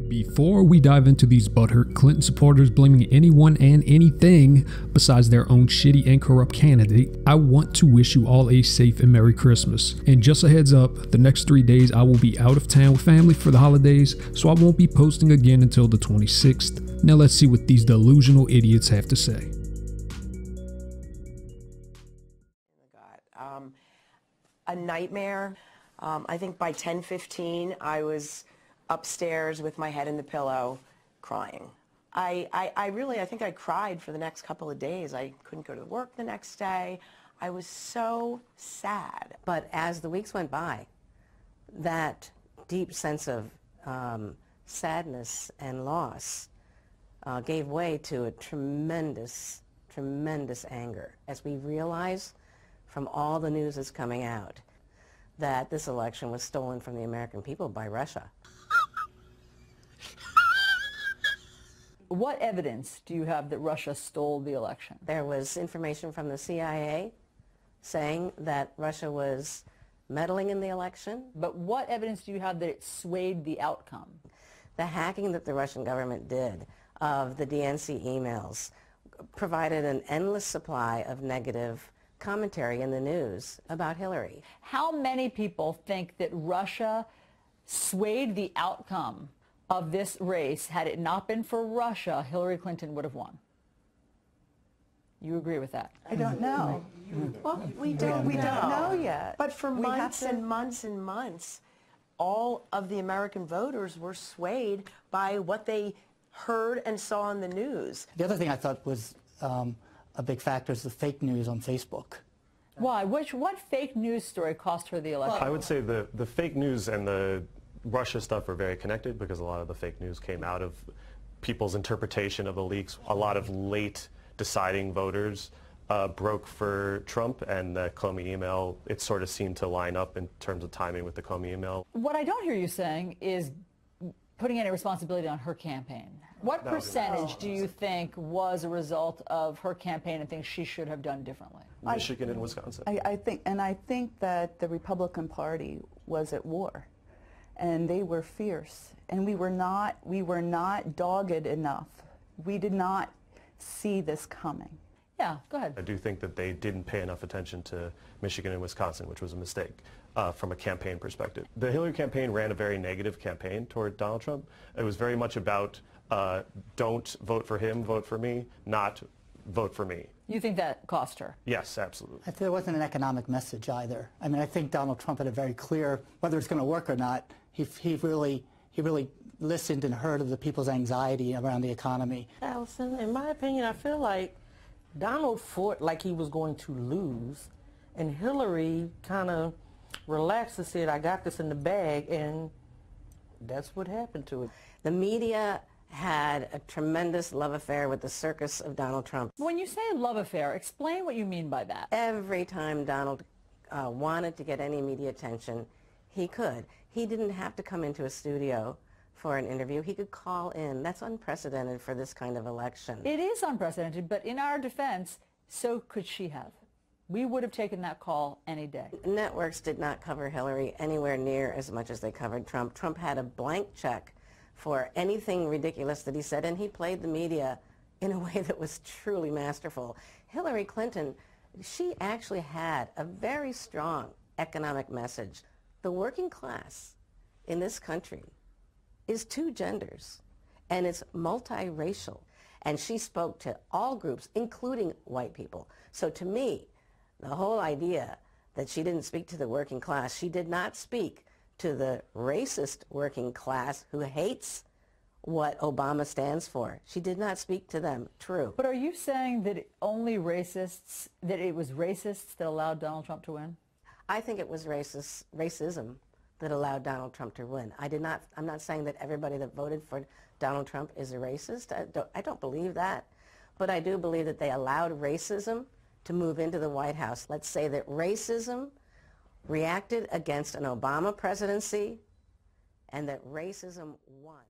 Before we dive into these butthurt Clinton supporters blaming anyone and anything besides their own shitty and corrupt candidate, I want to wish you all a safe and Merry Christmas. And just a heads up, the next 3 days I will be out of town with family for the holidays, so I won't be posting again until the 26th. Now let's see what these delusional idiots have to say. A nightmare. I think by 10:15 I was upstairs with my head in the pillow crying. I think I cried for the next couple of days. I couldn't go to work the next day. I was so sad. But as the weeks went by, that deep sense of sadness and loss gave way to a tremendous, tremendous anger as we realize from all the news that's coming out that this election was stolen from the American people by Russia. What evidence do you have that Russia stole the election? There was information from the CIA saying that Russia was meddling in the election. But what evidence do you have that it swayed the outcome? The hacking that the Russian government did of the DNC emails provided an endless supply of negative commentary in the news about Hillary. How many people think that Russia swayed the outcome of this race? Had it not been for Russia, Hillary Clinton would have won. You agree with that? I don't know. Well, we don't know yet. But for months and months and months, all of the American voters were swayed by what they heard and saw on the news. The other thing I thought was a big factor is the fake news on Facebook. Why? What fake news story cost her the election? I would say the fake news and the Russia stuff are very connected because a lot of the fake news came out of people's interpretation of the leaks. A lot of late deciding voters broke for Trump, and the Comey email, it sort of seemed to line up in terms of timing with the Comey email. What I don't hear you saying is putting any responsibility on her campaign. What percentage do you think was a result of her campaign and things she should have done differently? Michigan and Wisconsin. I think that the Republican Party was at war, and they were fierce, and we were not dogged enough. We did not see this coming. Yeah, go ahead. I do think that they didn't pay enough attention to Michigan and Wisconsin, which was a mistake from a campaign perspective. The Hillary campaign ran a very negative campaign toward Donald Trump. It was very much about don't vote for him, vote for me, not vote for me. You think that cost her? Yes, absolutely. I think there wasn't an economic message either. I mean, I think Donald Trump had a very clear, whether it's going to work or not, he really listened and heard of the people's anxiety around the economy. Allison, in my opinion, I feel like Donald fought like he was going to lose, and Hillary kind of relaxed and said, I got this in the bag, and that's what happened to it. The media had a tremendous love affair with the circus of Donald Trump. When you say love affair, explain what you mean by that. Every time Donald wanted to get any media attention, he could. He didn't have to come into a studio for an interview. He could call in. That's unprecedented for this kind of election. It is unprecedented, but in our defense, so could she have. We would have taken that call any day. Networks did not cover Hillary anywhere near as much as they covered Trump. Trump had a blank check for anything ridiculous that he said, and he played the media in a way that was truly masterful. Hillary Clinton, she actually had a very strong economic message. The working class in this country is two genders, and it's multiracial. And she spoke to all groups, including white people. So to me, the whole idea that she didn't speak to the working class, she did not speak to the racist working class who hates what Obama stands for. She did not speak to them. True. But are you saying that it was racists that allowed Donald Trump to win? I think it was racism that allowed Donald Trump to win. I'm not saying that everybody that voted for Donald Trump is a racist. I don't believe that. But I do believe that they allowed racism to move into the White House. Let's say that racism reacted against an Obama presidency and that racism won.